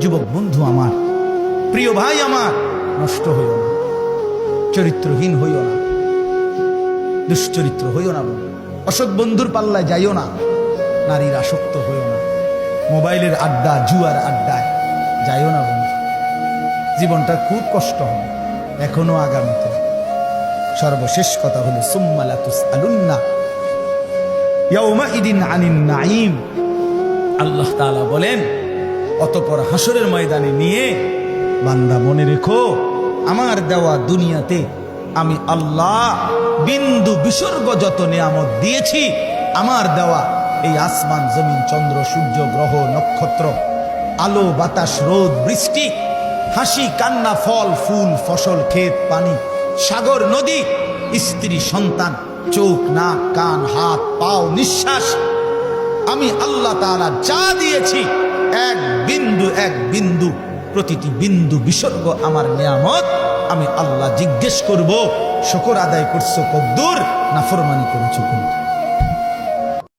যুবক বন্ধু আমার, প্রিয় ভাই আমার, নষ্ট হইও না, চরিত্রহীন হইও না, দুশ্চরিত্র হইও না, অসৎ বন্ধুর পাল্লায় যাইও না, নারীর আসক্ত হইও না, মোবাইলের আড্ডা জুয়ার আড্ডায় যাইও না বন্ধু। জীবনটা খুব কষ্ট হবে এখনো, আগামীতে। সর্বশেষ কথা হলো সুম্মা লা তুসআলুন্না ইয়াউমাইদিন আনিন নাঈম। আল্লাহ তাআলা বলেন, অতঃপর হাসরের ময়দানে নিয়ে বান্দা মনে রেখো, আমার দেওয়া দুনিয়াতে আমি আল্লাহ বিন্দু বিসর্গ যত নিয়ামত দিয়েছি, আমার দেওয়া এই আসমান জমিন চন্দ্র সূর্য গ্রহ নক্ষত্র, আলো বাতাস রোদ বৃষ্টি, হাসি কান্না ফল ফুল ফসল ক্ষেত পানি সাগর নদী স্ত্রী সন্তান চোখ নাক কান হাত পাও নিঃশ্বাস, আমি আল্লাহ তাআলা যা দিয়েছি এক বিন্দু প্রতিটি বিন্দু বিসর্গ আমার নিয়ামত। আমি আল্লাহ জিজ্ঞেস করব, শুকর আদায় করছো কদ্দুর, নাফরমানি করেছো কদ্দুর।